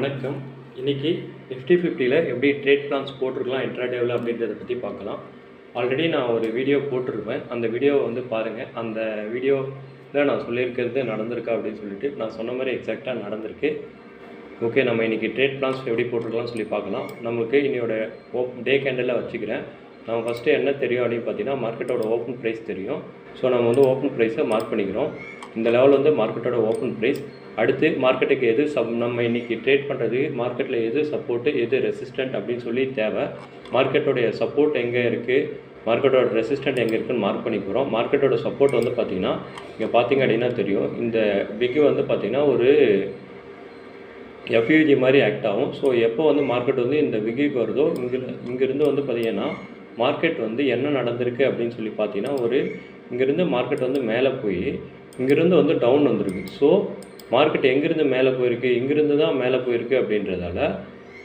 வணக்கம். இன்னைக்கு நிஃப்டி 50ல எப்படி ட்ரேட் பிளான்ஸ் போட்டுருக்கலாம் இன்ட்ராடேவில் அப்படின்றத பற்றி பார்க்கலாம். ஆல்ரெடி நான் ஒரு வீடியோ போட்டிருப்பேன். அந்த வீடியோவை வந்து பாருங்கள். அந்த வீடியோவில் நான் சொல்லியிருக்கிறது நடந்திருக்கா அப்படின்னு சொல்லிட்டு நான் சொன்ன மாதிரி எக்ஸாக்டாக நடந்திருக்கு. ஓகே, நம்ம இன்றைக்கி ட்ரேட் பிளான்ஸ் எப்படி போட்டுருக்கலாம்னு சொல்லி பார்க்கலாம். நமக்கு இன்னையோட டே கேண்டலில் வச்சுக்கிறேன். நம்ம ஃபஸ்ட்டு என்ன தெரியும் அப்படின்னு பார்த்தீங்கன்னா மார்க்கெட்டோட ஓப்பன் ப்ரைஸ் தெரியும். ஸோ நம்ம வந்து ஓப்பன் ப்ரைஸை மார்க் பண்ணிக்கிறோம். இந்த லெவல் வந்து மார்க்கெட்டோட ஓப்பன் ப்ரைஸ். அடுத்து மார்க்கெட்டுக்கு எது நம்ம இன்றைக்கி ட்ரேட் பண்ணுறதுக்கு மார்க்கெட்டில் எது சப்போர்ட்டு எது ரெசிஸ்டன்ட் அப்படின்னு சொல்லி தேவை. மார்க்கெட்டோடைய சப்போர்ட் எங்கே இருக்குது, மார்க்கெட்டோட ரெசிஸ்டன்ட் எங்கே இருக்குதுன்னு மார்க் பண்ணி போகிறோம். மார்க்கெட்டோட சப்போர்ட் வந்து பார்த்திங்கன்னா இங்கே பார்த்திங்க அப்படின்னா தெரியும். இந்த விக்கு வந்து பார்த்திங்கன்னா ஒரு எஃப்யூஜி மாதிரி ஆக்ட் ஆகும். ஸோ எப்போ வந்து மார்க்கெட் வந்து இந்த விக்குக்கு வருதோ இங்கேருந்து வந்து பார்த்திங்கன்னா மார்க்கெட் வந்து என்ன நடந்திருக்கு அப்படின்னு சொல்லி பார்த்தீங்கன்னா இங்கேருந்து மார்க்கெட் வந்து மேலே போய் இங்கேருந்து வந்து டவுன் வந்திருக்கு. ஸோ மார்க்கெட் எங்கேருந்து மேலே போயிருக்கு, இங்கேருந்து தான் மேலே போயிருக்கு அப்படின்றதால,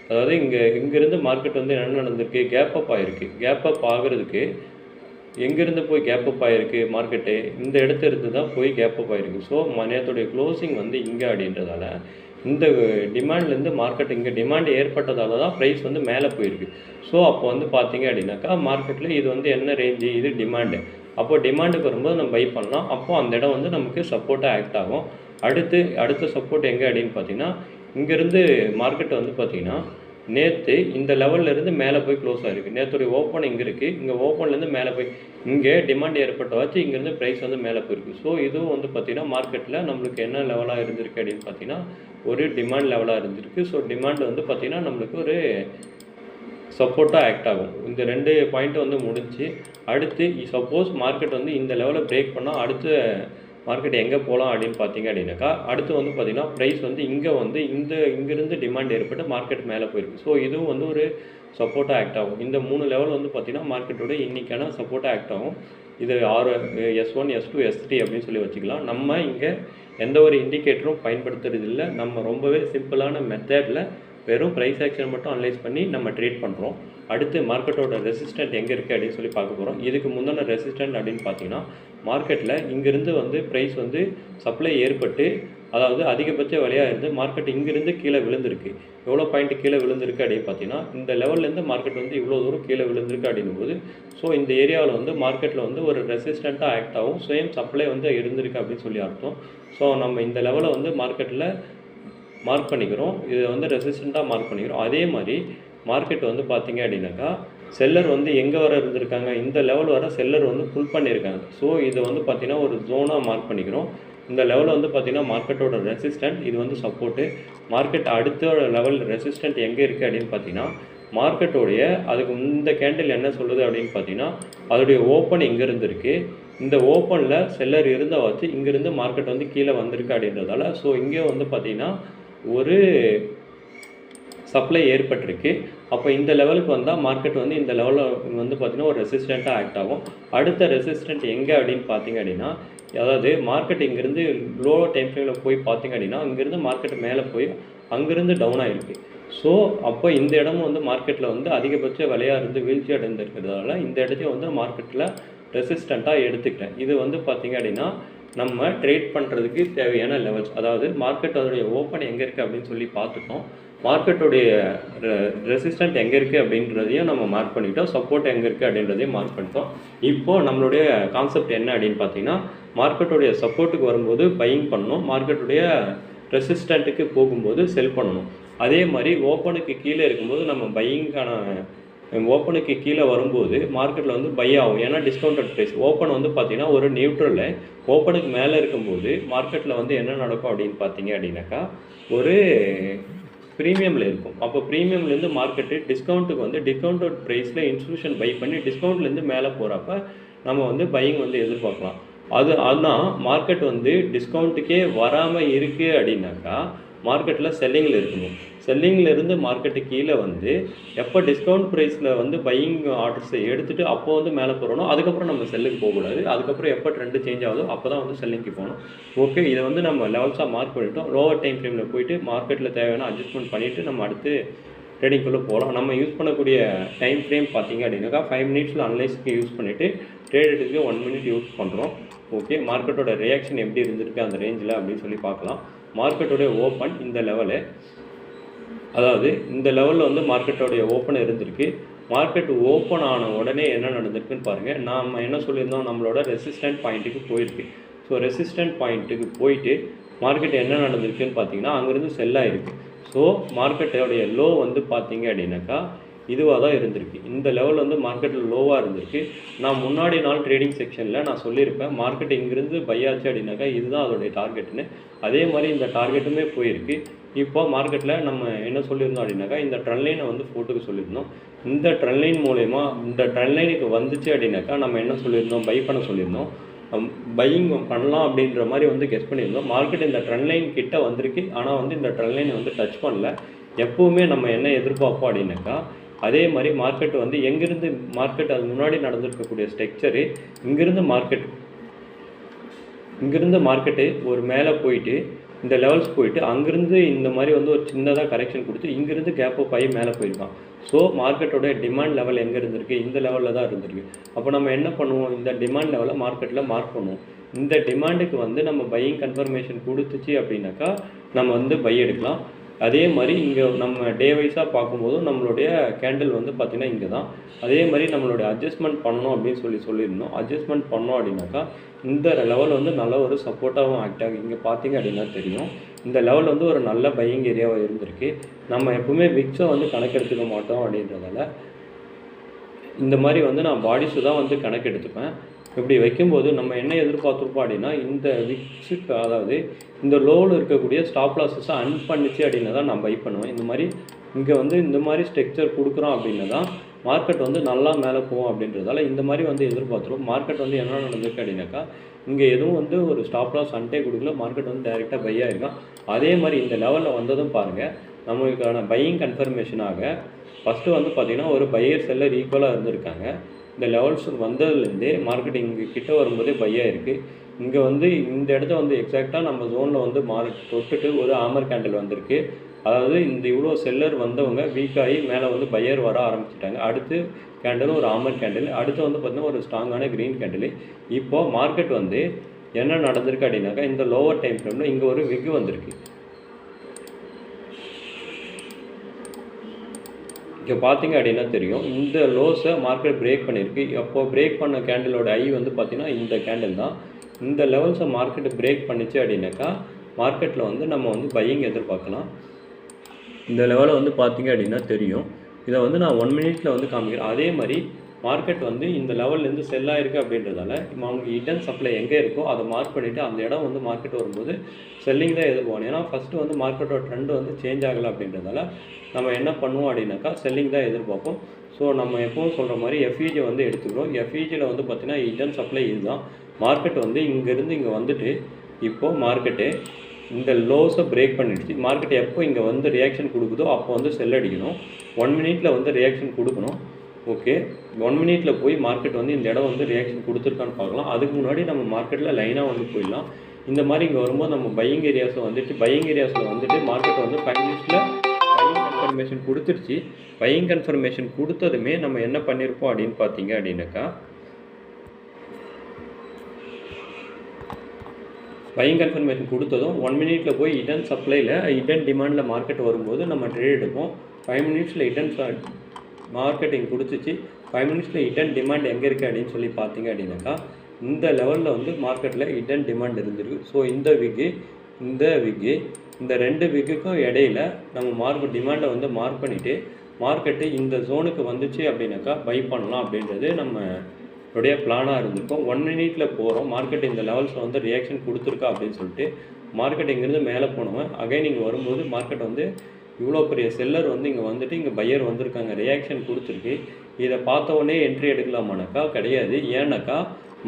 அதாவது இங்கேருந்து மார்க்கெட் வந்து என்ன நடந்திருக்கு, கேப் அப் ஆகிருக்கு. கேப் அப் ஆகிறதுக்கு எங்கேருந்து போய் கேப் அப் ஆகிருக்கு மார்க்கெட்டு, இந்த இடத்துலேருந்து தான் போய் கேப் அப் ஆகிருக்கு. ஸோ நேரத்துடைய க்ளோசிங் வந்து இங்கே அப்படின்றதால இந்த டிமாண்ட்லேருந்து மார்க்கெட் இங்கே டிமாண்ட் ஏற்பட்டதால தான் ப்ரைஸ் வந்து மேலே போயிருக்கு. ஸோ அப்போ வந்து பார்த்தீங்க அப்படின்னாக்கா மார்க்கெட்டில் இது வந்து என்ன ரேஞ்சு, இது டிமாண்டு. அப்போது டிமாண்டுக்கு வரும்போது நம்ம பை பண்ணலாம். அப்போது அந்த இடம் வந்து நமக்கு சப்போர்ட்டாக ஆக்ட் ஆகும். அடுத்த சப்போர்ட் எங்கே அப்படின்னு பார்த்தீங்கன்னா இங்கேருந்து மார்க்கெட் வந்து பார்த்திங்கன்னா நேற்று இந்த லெவல்லேருந்து மேலே போய் க்ளோஸ் ஆகிருக்கு. நேற்றுடைய ஓப்பன் இங்கே இருக்குது. இங்கே ஓப்பன்லேருந்து மேலே போய் இங்கே டிமாண்ட் ஏற்பட்ட வச்சு இங்கேருந்து ப்ரைஸ் வந்து மேலே போயிருக்கு. ஸோ இதுவும் வந்து பார்த்திங்கன்னா மார்க்கெட்டில் நம்மளுக்கு என்ன லெவலாக இருந்திருக்கு அப்படின்னு பார்த்தீங்கன்னா ஒரு டிமாண்ட் லெவலாக இருந்திருக்கு. ஸோ டிமாண்ட் வந்து பார்த்திங்கன்னா நம்மளுக்கு ஒரு சப்போர்ட்டாக ஆக்ட் ஆகும். இந்த 2 பாயிண்ட்டு வந்து முடிஞ்சு அடுத்து சப்போஸ் மார்க்கெட் வந்து இந்த லெவலில் பிரேக் பண்ணால் அடுத்து மார்க்கெட் எங்கே போகலாம் அப்படின்னு பார்த்தீங்க அப்படின்னாக்கா அடுத்து வந்து பார்த்திங்கன்னா ப்ரைஸ் வந்து இங்கேருந்து டிமாண்ட் ஏற்பட்டு மார்க்கெட் மேலே போயிருக்கு. ஸோ இதுவும் வந்து ஒரு சப்போர்ட்டாக ஆக்ட் ஆகும். இந்த 3 லெவல் வந்து பார்த்திங்கன்னா மார்க்கெட்டோட இன்றைக்கான சப்போர்ட்டாக ஆக்ட் ஆகும். இது S1 S2 S3 அப்படின்னு சொல்லி வச்சுக்கலாம். நம்ம இங்கே எந்த ஒரு இண்டிகேட்டரும் பயன்படுத்துறது இல்லை. நம்ம ரொம்பவே சிம்பிளான மெத்தடில் வெறும் ப்ரைஸ் ஆக்ஷன் மட்டும் அனலைஸ் பண்ணி நம்ம ட்ரேட் பண்ணுறோம். அடுத்து மார்க்கெட்டோட ரெசிஸ்டன்ட் எங்கே இருக்குது அப்படின்னு சொல்லி பார்க்க போகிறோம். இதுக்கு முந்தின ரெசிஸ்டன்ட் அப்படின்னு பார்த்தீங்கன்னா மார்க்கெட்டில் இங்கேருந்து வந்து ப்ரைஸ் வந்து சப்ளை ஏற்பட்டு, அதாவது அதிகபட்ச விலையாக இருந்து மார்க்கெட் இங்கேருந்து கீழே விழுந்திருக்கு. எவ்வளோ பாயிண்ட் கீழே விழுந்திருக்கு அப்படின்னு பார்த்தீங்கன்னா இந்த லெவல்லேருந்து மார்க்கெட் வந்து இவ்வளோ தூரம் கீழே விழுந்திருக்கு அப்படிங்கும்போது ஸோ இந்த ஏரியாவில் வந்து மார்க்கெட்டில் வந்து ஒரு ரெசிஸ்டண்ட்டாக ஆக்ட் ஆகும். சேம் சப்ளை வந்து இருந்திருக்கு அப்படின்னு சொல்லி அர்த்தம். ஸோ நம்ம இந்த லெவலை வந்து மார்க்கெட்டில் மார்க் பண்ணிக்கிறோம். இதை வந்து ரெசிஸ்டண்ட்டாக மார்க் பண்ணிக்கிறோம். அதே மாதிரி மார்க்கெட் வந்து பார்த்திங்க அப்படின்னாக்கா செல்லர் வந்து எங்கே வர இருந்திருக்காங்க, இந்த லெவல் வர செல்லர் வந்து புல் பண்ணியிருக்காங்க. ஸோ இதை வந்து பார்த்திங்கன்னா ஒரு ஜோனாக மார்க் பண்ணிக்கிறோம். இந்த லெவலில் வந்து பார்த்திங்கன்னா மார்க்கெட்டோட ரெசிஸ்டன்ட், இது வந்து சப்போர்ட்டு. மார்க்கெட் அடுத்த லெவல் ரெசிஸ்டன்ட் எங்கே இருக்குது அப்படின்னு பார்த்தீங்கன்னா மார்க்கெட்டோடைய அதுக்கு இந்த கேண்டில் என்ன சொல்லுது அப்படின்னு பார்த்தீங்கன்னா அதோடைய ஓப்பன் இங்கேருந்து இருக்குது. இந்த ஓப்பனில் செல்லர் இருந்த வச்சு இங்கேருந்து மார்க்கெட் வந்து கீழே வந்திருக்கு அப்படின்றதால ஸோ இங்கே வந்து பார்த்திங்கன்னா ஒரு சப்ளை ஏற்பட்டிருக்கு. அப்போ இந்த லெவலுக்கு வந்தால் மார்க்கெட் வந்து இந்த லெவலில் வந்து பார்த்திங்கன்னா ஒரு ரெசிஸ்டண்ட்டாக ஆக்ட் ஆகும். அடுத்த ரெசிஸ்டன்ட் எங்கே அப்படின்னு பார்த்தீங்க அப்படின்னா அதாவது மார்க்கெட் இங்கேருந்து லோ டைம் ஃப்ரேமில் போய் பார்த்திங்க அப்படின்னா இங்கேருந்து மார்க்கெட் மேலே போய் அங்கேருந்து டவுன் ஆகிருக்கு. ஸோ அப்போ இந்த இடமும் வந்து மார்க்கெட்டில் வந்து அதிகபட்ச விலையாக இருந்து வீழ்ச்சி அடைந்திருக்கிறதால இந்த இடத்தையும் வந்து மார்க்கெட்டில் ரெசிஸ்டண்ட்டாக எடுத்துக்கிறேன். இது வந்து பார்த்திங்க அப்படின்னா நம்ம ட்ரேட் பண்ணுறதுக்கு தேவையான லெவல்ஸ், அதாவது மார்க்கெட் அதோடைய ஓப்பன் எங்கே இருக்குது அப்படின்னு சொல்லி பார்த்துட்டோம். மார்க்கெட்டுடைய ரெசிஸ்டன்ட் எங்கே இருக்குது அப்படின்றதையும் நம்ம மார்க் பண்ணிட்டோம். சப்போர்ட் எங்கே இருக்குது அப்படின்றதையும் மார்க் பண்ணிட்டோம். இப்போது நம்மளுடைய கான்செப்ட் என்ன அப்படின்னு பார்த்தீங்கன்னா மார்க்கெட்டுடைய சப்போர்ட்டுக்கு வரும்போது பையிங் பண்ணணும், மார்க்கெட்டுடைய ரெசிஸ்டண்ட்டுக்கு போகும்போது செல் பண்ணணும். அதே மாதிரி ஓப்பனுக்கு கீழே இருக்கும்போது நம்ம பையிங்கான ஓப்பனுக்கு கீழே வரும்போது மார்க்கெட்டில் வந்து பை ஆகும். ஏன்னா டிஸ்கவுண்டட் ப்ரைஸ். ஓப்பன் வந்து பார்த்திங்கன்னா ஒரு நியூட்ரலில் ஓப்பனுக்கு மேலே இருக்கும்போது மார்க்கெட்டில் வந்து என்ன நடக்கும் அப்படின்னு பார்த்தீங்க அப்படின்னாக்கா ஒரு ப்ரீமியமில் இருக்கும். அப்போ ப்ரீமியம்லேருந்து மார்க்கெட்டு டிஸ்கவுண்ட்டுக்கு வந்து டிஸ்கவுண்டட் ப்ரைஸில் இன்ஸ்டியூஷன் பை பண்ணி டிஸ்கவுண்ட்லேருந்து மேலே போகிறப்ப நம்ம வந்து பையிங் வந்து எதிர்பார்க்கலாம். அதுதான் மார்க்கெட் வந்து டிஸ்கவுண்ட்டுக்கே வராமல் இருக்குது அப்படின்னாக்கா மார்க்கெட்டில் செல்லிங்கில் இருக்கணும். செல்லிங்கில் இருந்து மார்க்கெட்டு கீழே வந்து எப்போ டிஸ்கவுண்ட் ப்ரைஸில் வந்து பையிங் ஆர்டர்ஸை எடுத்துகிட்டு அப்போ வந்து மேலே போகிறோம். அதுக்கப்புறம் நம்ம செல்லுக்கு போகக்கூடாது. அதுக்கப்புறம் எப்போ ட்ரெண்டு சேஞ்ச் ஆகுதோ அப்போ தான் வந்து செல்லிங்க்கு போகணும். ஓகே, இதை வந்து நம்ம லெவல்ஸாக மார்க் பண்ணிட்டோம். லோவர் டைம் ஃப்ரேமில் போயிட்டு மார்க்கெட்டில் தேவையான அட்ஜஸ்ட்மெண்ட் பண்ணிவிட்டு நம்ம அடுத்து ட்ரேடிங்குள்ளே போகலாம். நம்ம யூஸ் பண்ணக்கூடிய டைம் ஃப்ரேம் பார்த்திங்க அப்படின்னாக்கா 5 மினிட்ஸில் அனலைஸ்க்கு யூஸ் பண்ணிவிட்டு ட்ரேடுக்கு 1 மினிட் யூஸ் பண்ணுறோம். ஓகே, மார்க்கெட்டோட ரியாக்ஷன் எப்படி இருந்திருக்கு அந்த ரேஞ்சில் அப்படின்னு சொல்லி பார்க்கலாம். மார்க்கெட்டோடைய ஓப்பன் இந்த லெவலு அதாவது இந்த லெவலில் வந்து மார்க்கெட்டோடைய ஓப்பன் இருந்திருக்கு. மார்க்கெட் ஓப்பன் ஆன உடனே என்ன நடந்திருக்குன்னு பாருங்கள். நாம் என்ன சொல்லியிருந்தோம், நம்மளோட ரெசிஸ்டன்ட் பாயிண்ட்டுக்கு போயிருக்கு. ஸோ ரெசிஸ்டன்ட் பாயிண்ட்டுக்கு போயிட்டு மார்க்கெட் என்ன நடந்திருக்குன்னு பார்த்தீங்கன்னா அங்கேருந்து செல் ஆகிருக்கு. ஸோ மார்க்கெட்டோடைய லோ வந்து பார்த்தீங்க அப்படின்னாக்கா இதுவாக தான் இருந்திருக்கு. இந்த லெவல் வந்து மார்க்கெட்டில் லோவாக இருந்திருக்கு. நான் முன்னாடி நாள் ட்ரேடிங் செக்ஷனில் நான் சொல்லியிருப்பேன், மார்க்கெட் இங்கேருந்து பை ஆச்சு அப்படின்னாக்கா இதுதான் அதோடைய டார்கெட்டுன்னு. அதே மாதிரி இந்த டார்கெட்டுமே போயிருக்கு. இப்போ மார்க்கெட்டில் நம்ம என்ன சொல்லியிருந்தோம் அப்படின்னாக்கா இந்த ட்ரெண்ட் லைனை வந்து போட்டுக்க சொல்லியிருந்தோம். இந்த ட்ரெண்ட் லைன் மூலயமா இந்த ட்ரெண்ட் லைனுக்கு வந்துச்சு அப்படின்னாக்கா நம்ம என்ன சொல்லியிருந்தோம், பை பண்ண சொல்லியிருந்தோம். பையிங் பண்ணலாம் அப்படின்ற மாதிரி வந்து கெஸ் பண்ணியிருந்தோம். மார்க்கெட் இந்த ட்ரெண்ட் லைன் கிட்ட வந்திருக்கு. ஆனால் வந்து இந்த ட்ரெண்ட் லைனை வந்து டச் பண்ணல. எப்போவுமே நம்ம என்ன எதிர்பார்ப்போம் அப்படின்னாக்கா அதே மாதிரி மார்க்கெட் வந்து எங்கேருந்து மார்க்கெட் அது முன்னாடி நடந்திருக்கக்கூடிய ஸ்ட்ரக்சரு இங்கேருந்து மார்க்கெட்டு ஒரு மேலே போயிட்டு இந்த லெவல்ஸ் போயிட்டு அங்கேருந்து இந்த மாதிரி வந்து ஒரு சின்னதாக கரெக்ஷன் கொடுத்து இங்கேருந்து கேப் அப் ஆகி மேலே போயிருக்கான். ஸோ மார்க்கெட்டோட டிமாண்ட் லெவல் எங்கே இருந்திருக்கு, இந்த லெவலில் தான் இருந்திருக்கு. அப்போ நம்ம என்ன பண்ணுவோம், இந்த டிமாண்ட் லெவலை மார்க்கெட்டில் மார்க் பண்ணுவோம். இந்த டிமாண்டுக்கு வந்து நம்ம பையிங் கன்ஃபர்மேஷன் கொடுத்துச்சு அப்படின்னாக்கா நம்ம வந்து பை எடுக்கலாம். அதே மாதிரி இங்கே நம்ம டே வைஸாக பார்க்கும்போதும் நம்மளுடைய கேண்டில் வந்து பார்த்திங்கன்னா இங்கே தான். அதே மாதிரி நம்மளுடைய அட்ஜஸ்ட்மெண்ட் பண்ணணும் அப்படின்னு சொல்லியிருந்தோம். அட்ஜஸ்ட்மெண்ட் பண்ணோம் அப்படின்னாக்கா இந்த லெவல் வந்து நல்ல ஒரு சப்போர்ட்டாகவும் ஆக்ட் ஆகும். இங்கே பார்த்தீங்க அப்படின்னா தெரியும், இந்த லெவல் வந்து ஒரு நல்ல பையிங் ஏரியாவாக இருந்திருக்கு. நம்ம எப்பவுமே விக்ஸை வந்து கணக்கெடுத்துக்க மாட்டோம் அப்படின்றதால இந்த மாதிரி வந்து நான் பாடிஸு தான் வந்து கணக்கெடுத்துப்பேன். இப்படி வைக்கும்போது நம்ம என்ன எதிர்பார்த்துருப்போம் அப்படின்னா இந்த விக்ஸுக்கு அதாவது இந்த லோவில் இருக்கக்கூடிய ஸ்டாப் லாஸஸை அன் பண்ணிச்சு அப்படின்னா தான் நான் பை பண்ணுவேன். இந்த மாதிரி இங்கே வந்து இந்த மாதிரி ஸ்ட்ரக்சர் கொடுக்குறோம் அப்படின்னா தான் மார்க்கெட் வந்து நல்லா மேலே போகும் அப்படின்றதால இந்த மாதிரி வந்து எதிர்பார்த்துருவோம். மார்க்கெட் வந்து என்ன நடந்திருக்கு அப்படின்னாக்கா இங்கே எதுவும் வந்து ஒரு ஸ்டாப் லாஸ் அன்ட்டே கொடுக்கல, மார்க்கெட் வந்து டைரெக்டாக பை ஆகிருக்கான். அதே மாதிரி இந்த லெவலில் வந்ததும் பாருங்கள், நம்மளுக்கான பையிங் கன்ஃபர்மேஷனாக ஃபஸ்ட்டு வந்து பார்த்திங்கன்னா ஒரு பையர் செல்லர் ஈக்குவலாக இருந்திருக்காங்க. இந்த லெவல்ஸ் வந்ததுலேருந்தே மார்க்கெட் இங்கே கிட்ட வரும்போதே பையாக இருக்குது. இங்கே வந்து இந்த இடத்த வந்து எக்ஸாக்டாக நம்ம ஜோனில் வந்து தொட்டுட்டு ஒரு ஆமர் கேண்டில் வந்திருக்கு. அதாவது இந்த இவ்வளோ செல்லர் வந்தவங்க வீக்காகி மேலே வந்து பையர் வர ஆரம்பிச்சிட்டாங்க. அடுத்து கேண்டில் ஒரு ஆமர் கேண்டில், அடுத்து வந்து பார்த்திங்கன்னா ஒரு ஸ்ட்ராங்கான க்ரீன் கேண்டில். இப்போது மார்க்கெட் வந்து என்ன நடந்திருக்கு அப்படின்னாக்கா இந்த லோவர் டைம் ஃப்ரேமில் இங்கே ஒரு விக் வந்திருக்கு. இங்கே பார்த்தீங்க அப்படின்னா தெரியும், இந்த லோஸை மார்க்கெட் பிரேக் பண்ணியிருக்கு. அப்போது பிரேக் பண்ண கேண்டிலோட ஐ வந்து பார்த்திங்கன்னா இந்த கேண்டில் தான். இந்த லெவல்ஸை மார்க்கெட்டு பிரேக் பண்ணிச்சு அப்படின்னாக்கா மார்க்கெட்டில் வந்து நம்ம வந்து பையிங் எதிர்பார்க்கலாம். இந்த லெவலை வந்து பார்த்திங்க அப்படின்னா தெரியும். இதை வந்து நான் 1 மினிட்ல வந்து காமிக்கிறேன். அதே மாதிரி மார்க்கெட் வந்து இந்த லெவல்லேருந்து செல் ஆகிருக்கு அப்படின்றதால அவங்களுக்கு ஹிடன் சப்ளை எங்கே இருக்கோ அதை மார்க் பண்ணிவிட்டு அந்த இடம் வந்து மார்க்கெட் வரும்போது செல்லிங் தான் எதிர்பார்க்கணும். ஏன்னா ஃபஸ்ட்டு வந்து மார்க்கெட்டோட ட்ரெண்ட் வந்து சேஞ்ச் ஆகலை அப்படின்றதால நம்ம என்ன பண்ணுவோம் அப்படின்னாக்கா செல்லிங் தான் எதிர்பார்ப்போம். ஸோ நம்ம எப்பவும் சொல்கிற மாதிரி எஃப்இஜி வந்து எடுத்துக்கிறோம். எஃப்இஜியில் வந்து பார்த்திங்கன்னா ஹிடன் சப்ளை இதுதான். மார்க்கெட் வந்து இங்கேருந்து இங்கே வந்துட்டு இப்போது மார்க்கெட்டு இந்த லோஸை பிரேக் பண்ணிடுச்சு. மார்க்கெட் எப்போ இங்கே வந்து ரியாக்ஷன் கொடுக்குதோ அப்போ வந்து செல் அடிக்கணும். 1 மினிட்ல வந்து ரியாக்ஷன் கொடுக்கணும். ஓகே, 1 மினிட்ல போய் மார்க்கெட் வந்து இந்த இடம் வந்து ரியாக்ஷன் கொடுத்துருக்கான்னு பார்க்கலாம். அதுக்கு முன்னாடி நம்ம மார்க்கெட்டில் லைனாக வந்து போயிடலாம். இந்த மாதிரி இங்கே வரும்போது நம்ம பையிங் ஏரியாஸில் வந்துட்டு மார்க்கெட் வந்து 5 மினிட்ஸில் பையிங் கன்ஃபர்மேஷன் கொடுத்துருச்சு. பையிங் கன்ஃபர்மேஷன் கொடுத்ததுமே நம்ம என்ன பண்ணியிருப்போம் அப்படின்னு பார்த்தீங்க அப்படின்னாக்கா பையிங் கன்ஃபர்மேஷன் கொடுத்ததும் 1 மினிட்ல போய் ஹிடன் சப்ளையில் ஹிடன் டிமாண்டில் மார்க்கெட் வரும்போது நம்ம ட்ரேட் எடுப்போம். 5 மினிட்ஸில் ஹிடன் மார்க்கெட்டிங் கொடுத்துச்சு. 5 மினிட்ஸில் ஹிடன் டிமாண்ட் எங்கே இருக்குது அப்படின்னு சொல்லி பார்த்தீங்க அப்படின்னாக்கா இந்த லெவலில் வந்து மார்க்கெட்டில் ஹிடன் டிமாண்ட் இருந்திருக்கு. ஸோ இந்த விக்கு இந்த 2 விக்குக்கும் இடையில நம்ம மார்க்கெட் டிமாண்டை வந்து மார்க் பண்ணிவிட்டு மார்க்கெட்டு இந்த ஜோனுக்கு வந்துச்சு அப்படின்னாக்கா பை பண்ணலாம் அப்படின்றது நம்மளுடைய பிளானாக இருந்திருக்கும். 1 மினிட்ல போகிறோம், மார்க்கெட் இந்த லெவல்ஸில் வந்து ரியாக்ஷன் கொடுத்துருக்கா அப்படின்னு சொல்லிட்டு மார்க்கெட் இங்கேருந்து மேலே போனவன் அகைன் இங்கே வரும்போது மார்க்கெட் வந்து இவ்வளோ பெரிய செல்லர் வந்து இங்கே வந்துட்டு இங்கே பையர் வந்திருக்காங்க, ரியாக்ஷன் கொடுத்துருக்கு. இதை பார்த்த உடனே என்ட்ரி எடுக்கலாமானாக்கா கிடையாது. ஏன்னாக்கா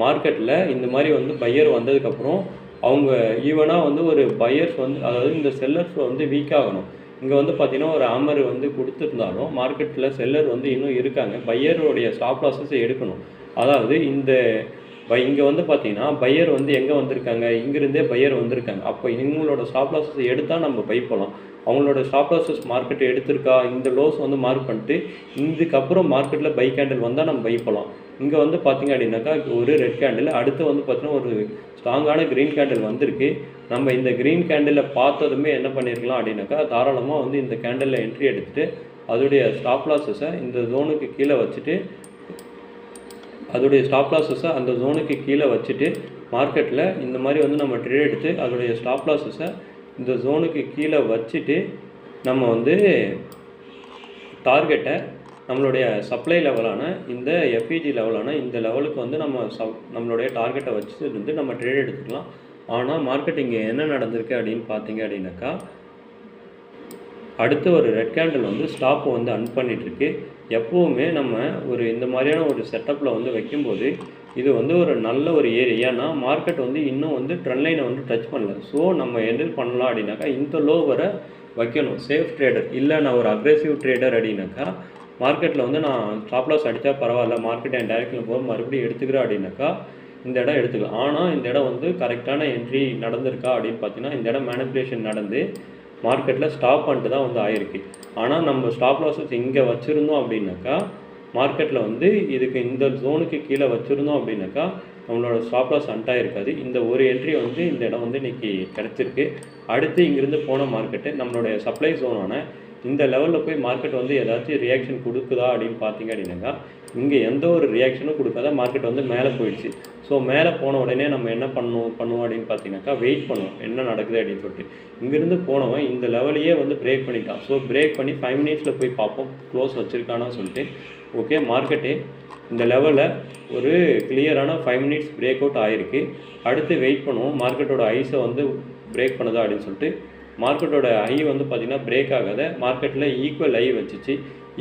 மார்க்கெட்டில் இந்த மாதிரி வந்து பையர் வந்ததுக்கப்புறம் அவங்க ஈவனாக வந்து ஒரு பையர்ஸ் வந்து அதாவது இந்த செல்லர்ஸ் வந்து வீக் ஆகணும். இங்கே வந்து பார்த்திங்கன்னா ஒரு ஆமர் வந்து கொடுத்துருந்தாலும் மார்க்கெட்டில் செல்லர் வந்து இன்னும் இருக்காங்க. பையருடைய ஸ்டாப் லாஸஸை எடுக்கணும். அதாவது இங்கே வந்து பார்த்திங்கன்னா பையர் வந்து எங்கே வந்திருக்காங்க, இங்கிருந்தே பையர் வந்திருக்காங்க. அப்போ இவங்களோட ஸ்டாப் லாஸஸ் எடுத்தால் நம்ம பை போகலாம். அவங்களோட ஸ்டாப் லாஸஸ் மார்க்கெட் எடுத்திருக்கா, இந்த லோஸ் வந்து மார்க் பண்ணிட்டு இதுக்கப்புறம் மார்க்கெட்டில் பை கேண்டில் வந்தால் நம்ம பை போகலாம். இங்கே வந்து பார்த்திங்க அப்படின்னாக்கா ஒரு ரெட் கேண்டில், அடுத்து வந்து பார்த்திங்கன்னா ஒரு ஸ்ட்ராங்கான க்ரீன் கேண்டில் வந்திருக்கு. நம்ம இந்த க்ரீன் கேண்டிலில் பார்த்ததுமே என்ன பண்ணியிருக்கலாம் அப்படின்னாக்கா, தாராளமாக வந்து இந்த கேண்டிலில் என்ட்ரி எடுத்துகிட்டு அதோடைய ஸ்டாப் லாஸஸை இந்த ஜோனுக்கு கீழே வச்சுட்டு அந்த ஜோனுக்கு கீழே வச்சுட்டு மார்க்கெட்டில் இந்த மாதிரி வந்து நம்ம ட்ரேட் எடுத்து அதோடைய ஸ்டாப் லாஸஸை இந்த ஜோனுக்கு கீழே வச்சுட்டு நம்ம வந்து டார்கெட்டை நம்மளுடைய சப்ளை லெவலான இந்த எஃப்இஜி லெவலான இந்த லெவலுக்கு வந்து நம்மளுடைய டார்கெட்டை வச்சுருந்து நம்ம ட்ரேட் எடுத்துக்கலாம். ஆனால் மார்க்கெட் இங்கே என்ன நடந்திருக்கு அப்படின்னு பார்த்தீங்க அப்படின்னாக்கா, அடுத்து ஒரு ரெட் கேண்டில் வந்து ஸ்டாப்பை வந்து அன் பண்ணிகிட்ருக்கு. எப்போவுமே நம்ம ஒரு இந்த மாதிரியான ஒரு செட்டப்பில் வந்து வைக்கும்போது இது வந்து ஒரு நல்ல ஒரு ஏரியா. ஏன்னா மார்க்கெட் வந்து இன்னும் வந்து ட்ரெண்ட் லைனை வந்து டச் பண்ணல. ஸோ நம்ம என்ன பண்ணலாம் அப்படின்னாக்கா, இந்த லோ வரை வைக்கணும். சேஃப் ட்ரேடர் இல்லை நான் ஒரு அக்ரெசிவ் ட்ரேடர் அப்படின்னாக்கா, மார்க்கெட்டில் வந்து நான் ஸ்டாப் லாஸ் அடித்தா பரவாயில்ல, மார்க்கெட் என் டைரக்ஷனில் போக மறுபடியும் எடுத்துக்கிறேன் அப்படின்னாக்கா இந்த இடம் எடுத்துக்கலாம். ஆனால் இந்த இடம் வந்து கரெக்டான என்ட்ரி நடந்திருக்கா அப்படின்னு பார்த்தீங்கன்னா, இந்த இடம் மேனிப்புலேஷன் நடந்து மார்க்கெட்டில் ஸ்டாப் பண்ணிட்டு தான் வந்து ஆயிருக்கு. ஆனால் நம்ம ஸ்டாப் லாஸஸ் இங்கே வச்சுருந்தோம் அப்படின்னாக்கா, மார்க்கெட்டில் வந்து இதுக்கு இந்த ஜோனுக்கு கீழே வச்சுருந்தோம் அப்படின்னாக்கா நம்மளோட ஸ்டாப் லாஸ் அன்ட்டாக இருக்காது. இந்த ஒரு என்ட்ரி வந்து இந்த இடம் வந்து இன்றைக்கி கிடச்சிருக்கு. அடுத்து இங்கேருந்து போன மார்க்கெட்டு நம்மளுடைய சப்ளை ஜோனான இந்த லெவலில் போய் மார்க்கெட் வந்து ஏதாச்சும் ரியாக்ஷன் கொடுக்குதா அப்படின்னு பார்த்தீங்க அப்படின்னாக்கா, இங்கே எந்த ஒரு ரியாக்ஷனும் கொடுக்காத மார்க்கெட் வந்து மேலே போயிடுச்சு. ஸோ மேலே போன உடனே நம்ம என்ன பண்ணுவோம் அப்படின்னு பார்த்தீங்கன்னாக்கா, வெயிட் பண்ணுவோம் என்ன நடக்குது அப்படின்னு சொல்லிட்டு. இங்கேருந்து போனவன் இந்த லெவலையே வந்து பிரேக் பண்ணிட்டான். ஸோ பிரேக் பண்ணி 5 மினிட்ஸில் போய் பார்ப்போம் க்ளோஸ் வச்சுருக்கானா சொல்லிட்டு. ஓகே, மார்க்கெட்டு இந்த லெவலில் ஒரு கிளியரான 5 மினிட்ஸ் பிரேக் அவுட் ஆகிருக்கு. அடுத்து வெயிட் பண்ணுவோம் மார்க்கெட்டோட ஐஸை வந்து பிரேக் பண்ணுதா அப்படின்னு சொல்லிட்டு. மார்க்கெட்டோட ஐ வந்து பார்த்திங்கன்னா பிரேக் ஆகாத மார்க்கெட்டில் ஈக்குவல் ஐ வச்சுச்சு.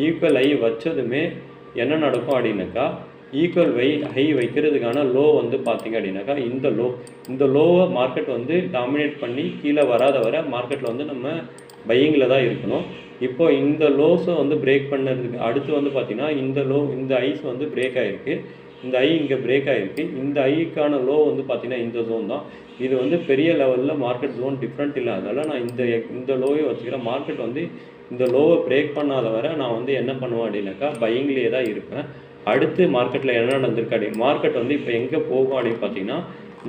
ஈக்குவல் ஐ வச்சதுமே என்ன நடக்கும் அப்படின்னாக்கா, ஈக்குவல் ஹை வைக்கிறதுக்கான லோ வந்து பார்த்திங்க அப்படின்னாக்கா இந்த லோவை மார்க்கெட் வந்து டாமினேட் பண்ணி கீழே வராத வர மார்க்கெட்டில் வந்து நம்ம பையிங்கில் தான் இருக்கணும். இப்போ இந்த லோஸை வந்து பிரேக் பண்ணதுக்கு அடுத்து வந்து பார்த்திங்கன்னா இந்த ஐஸ் வந்து பிரேக் ஆகிருக்கு. இந்த ஐ இங்கே பிரேக் ஆகிருக்கு. இந்த ஐக்கான லோ வந்து பார்த்திங்கன்னா இந்த ஜோன் தான். இது வந்து பெரிய லெவலில் மார்க்கெட் ஜோன் டிஃப்ரெண்ட் இல்லாததால் நான் இந்த லோவை வச்சுக்கிறேன். மார்க்கெட் வந்து இந்த லோவை பிரேக் பண்ணாத வரை நான் வந்து என்ன பண்ணுவேன் அப்படின்னாக்கா பையிங்லேயே தான் இருப்பேன். அடுத்து மார்க்கெட்டில் என்ன நடந்திருக்கு அப்படின்னு மார்க்கெட் வந்து இப்போ எங்கே போகும் அப்படின்னு பார்த்தீங்கன்னா,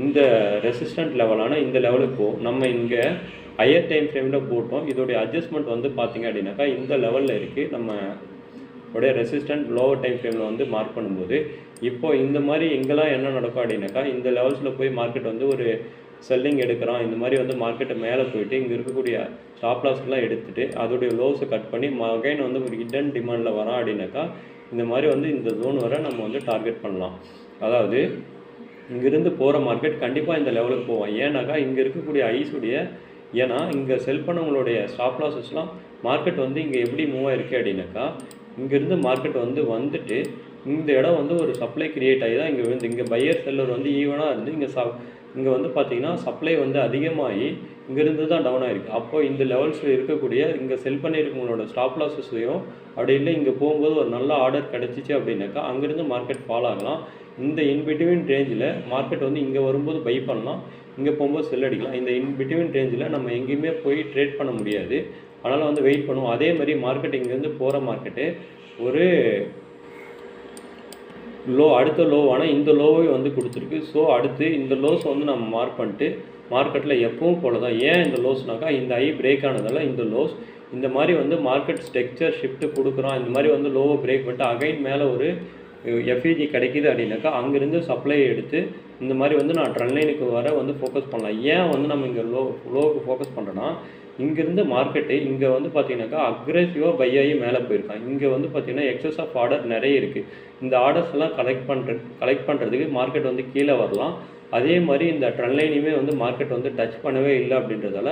இந்த ரெசிஸ்டன்ட் லெவலான இந்த லெவலுக்கு போகும். நம்ம இங்கே ஹையர் டைம் ஃப்ரேமில் போட்டோம். இதோடைய அட்ஜஸ்ட்மெண்ட் வந்து பார்த்திங்க அப்படின்னாக்கா இந்த லெவலில் இருக்குது. நம்ம உடைய ரெசிஸ்டன்ட் லோவர் டைம் ஃப்ரேமில் வந்து மார்க் பண்ணும்போது இப்போ இந்த மாதிரி எங்கெல்லாம் என்ன நடக்கும் அப்படின்னாக்கா, இந்த லெவல்ஸில் போய் மார்க்கெட் வந்து ஒரு செல்லிங் எடுக்கிறான். இந்த மாதிரி வந்து மார்க்கெட்டை மேலே போயிட்டு இங்கே இருக்கக்கூடிய ஸ்டாப் லாஸ்லாம் எடுத்துகிட்டு அதோடைய லோஸை கட் பண்ணி அகைன் வந்து ஒரு ஹிடன் டிமாண்டில் வரான் அப்படின்னாக்கா, இந்த மாதிரி வந்து இந்த ஜோன் வரை நம்ம வந்து டார்கெட் பண்ணலாம். அதாவது இங்கேருந்து போகிற மார்க்கெட் கண்டிப்பாக இந்த லெவலுக்கு போவோம். ஏன்னாக்கா இங்கே இருக்கக்கூடிய ஐஸுடைய ஏன்னா இங்கே செல் பண்ணவங்களுடைய ஸ்டாப் லாஸஸ்லாம் மார்க்கெட் வந்து இங்கே எப்படி மூவ் ஆகிருக்கு அப்படின்னாக்கா, இங்கேருந்து மார்க்கெட் வந்து வந்துட்டு இந்த இடம் வந்து ஒரு சப்ளை கிரியேட் ஆகி தான் இங்கே பையர் செல்லர் வந்து ஈவனாக இருந்து இங்கே வந்து பார்த்திங்கன்னா சப்ளை வந்து அதிகமாகி இங்கேருந்து தான் டவுன் ஆகிருக்கு. அப்போ இந்த லெவல்ஸில் இருக்கக்கூடிய இங்கே செல் பண்ணியிருக்கவங்களோட ஸ்டாப் லாஸஸையும் அப்படி இல்லை இங்கே போகும்போது ஒரு நல்ல ஆர்டர் கிடச்சிச்சு அப்படின்னாக்கா அங்கேருந்து மார்க்கெட் ஃபால் ஆகலாம். இந்த இன்பிட்வீன் ரேஞ்சில் மார்க்கெட் வந்து இங்கே வரும்போது பை பண்ணலாம், இங்கே போகும்போது செல் அடிக்கலாம். இந்த இன்பிட்வீன் ரேஞ்சில் நம்ம எங்கேயுமே போய் ட்ரேட் பண்ண முடியாது. அதனால் வந்து வெயிட் பண்ணுவோம். அதே மாதிரி மார்க்கெட் இங்கேருந்து போகிற மார்க்கெட்டு ஒரு அடுத்த லோவான இந்த லோவை வந்து கொடுத்துருக்கு. ஸோ அடுத்து இந்த லோஸ் வந்து நம்ம மார்க் பண்ணிட்டு மார்க்கெட்டில் எப்பவும் போல தான். ஏன் இந்த லோஸ்னாக்கா இந்த ஐ பிரேக் ஆனதால் இந்த லோஸ் இந்த மாதிரி வந்து மார்க்கெட் ஸ்ட்ரக்சர் ஷிஃப்ட்டு கொடுக்குறோம். இந்த மாதிரி வந்து லோவை பிரேக் பண்ணிட்டு அகைன் மேலே ஒரு எஃப்இஜி கிடைக்கிது அப்படின்னாக்கா அங்கேருந்து சப்ளை எடுத்து இந்த மாதிரி வந்து நான் ட்ரெண்ட் லைனுக்கு வர வந்து ஃபோக்கஸ் பண்ணலாம். ஏன் வந்து நம்ம இங்கே லோவுக்கு ஃபோக்கஸ் பண்ணுறோன்னா, இங்கேருந்து மார்க்கெட்டு இங்கே வந்து பார்த்திங்கனாக்கா அக்ரெசிவாக பை ஆகி மேலே போயிருக்கான். இங்கே வந்து பார்த்திங்கன்னா எக்ஸஸ் ஆஃப் ஆர்டர் நிறைய இருக்குது. இந்த ஆர்டர்ஸ் எல்லாம் கலெக்ட் பண்ணுறதுக்கு மார்க்கெட் வந்து கீழே வரலாம். அதே மாதிரி இந்த ட்ரெண்ட் லைனையுமே வந்து மார்க்கெட் வந்து டச் பண்ணவே இல்லை அப்படின்றதால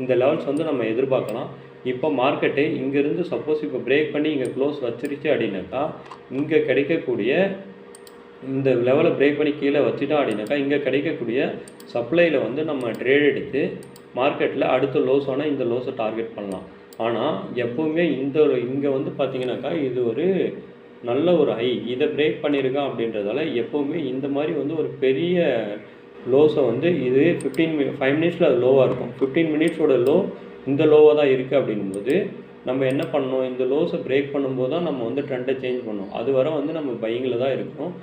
இந்த லெவல்ஸ் வந்து நம்ம எதிர்பார்க்கலாம். இப்போ மார்க்கெட்டு இங்கேருந்து சப்போஸ் இப்போ பிரேக் பண்ணி இங்கே க்ளோஸ் வச்சிருச்சு அப்படின்னாக்கா இங்கே கிடைக்கக்கூடிய இந்த லெவலை பிரேக் பண்ணி கீழே வச்சுட்டா அப்படின்னாக்கா இங்கே கிடைக்கக்கூடிய சப்ளையில் வந்து நம்ம ட்ரேட் எடுத்து மார்க்கெட்டில் அடுத்த லோஸான இந்த லோஸை டார்கெட் பண்ணலாம். ஆனால் எப்போவுமே இங்கே வந்து பார்த்திங்கனாக்கா இது ஒரு நல்ல ஒரு ஹை, இதை பிரேக் பண்ணியிருக்கான் அப்படின்றதால எப்போவுமே இந்த மாதிரி வந்து ஒரு பெரிய லோஸை வந்து இது 5 மினிட்ஸில் அது லோவாக இருக்கும். 15 மினிட்ஸோட லோ இந்த லோவாக தான் இருக்குது அப்படிங்கும்போது நம்ம என்ன பண்ணணும், இந்த லோஸை பிரேக் பண்ணும்போது தான் நம்ம வந்து ட்ரெண்டை சேஞ்ச் பண்ணணும். அது வரை வந்து நம்ம பையிங்கில் தான் இருக்கணும்.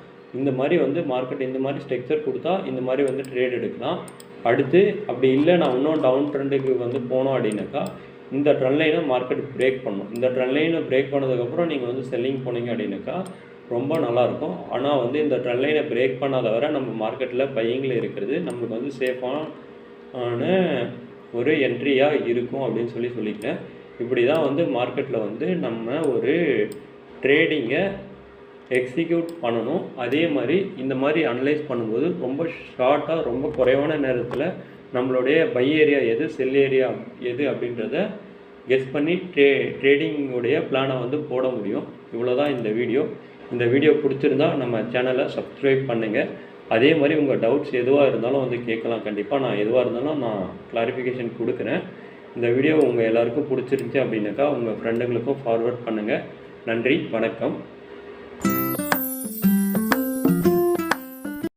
இந்த மாதிரி வந்து மார்க்கெட் இந்த மாதிரி ஸ்ட்ரக்சர் கொடுத்தா இந்த மாதிரி வந்து ட்ரேட் எடுக்கலாம். அடுத்து அப்படி இல்லை நான் இன்னும் டவுன் ட்ரெண்டுக்கு வந்து போனோம் அப்படின்னாக்கா இந்த ட்ரெண்ட் லைனை மார்க்கெட் பிரேக் பண்ணணும். இந்த ட்ரெண்ட் லைனை பிரேக் பண்ணதுக்கப்புறம் நீங்கள் வந்து செல்லிங் போனீங்க அப்படின்னாக்கா ரொம்ப நல்லாயிருக்கும். ஆனால் வந்து இந்த ட்ரெண்ட் லைனை பிரேக் பண்ணாத வரை நம்ம மார்க்கெட்டில் பையிங்கில் இருக்கிறது நம்மளுக்கு வந்து சேஃபான ஒரு என்ட்ரியாக இருக்கும் அப்படின்னு சொல்லிக்கிறேன். இப்படி தான் வந்து மார்க்கெட்டில் வந்து நம்ம ஒரு ட்ரேடிங்கை எக்ஸிக்யூட் பண்ணணும். அதே மாதிரி இந்த மாதிரி அனலைஸ் பண்ணும்போது ரொம்ப ஷார்ட்டாக ரொம்ப குறைவான நேரத்தில் நம்மளுடைய பை ஏரியா எது செல் ஏரியா எது அப்படின்றத கெஸ் பண்ணி ட்ரேடிங்குடைய பிளானை வந்து போட முடியும். இவ்வளோ தான் இந்த வீடியோ. இந்த வீடியோ பிடிச்சிருந்தா நம்ம சேனலை சப்ஸ்கிரைப் பண்ணுங்கள். அதே மாதிரி உங்கள் டவுட்ஸ் எதுவாக இருந்தாலும் வந்து கேட்கலாம். கண்டிப்பாக நான் எதுவாக இருந்தாலும் நான் கிளாரிஃபிகேஷன் கொடுக்குறேன். இந்த வீடியோ உங்கள் எல்லாருக்கும் பிடிச்சிருந்துச்சி அப்படின்னாக்கா உங்கள் ஃப்ரெண்டுங்களுக்கும் ஃபார்வர்ட் பண்ணுங்கள். நன்றி, வணக்கம்.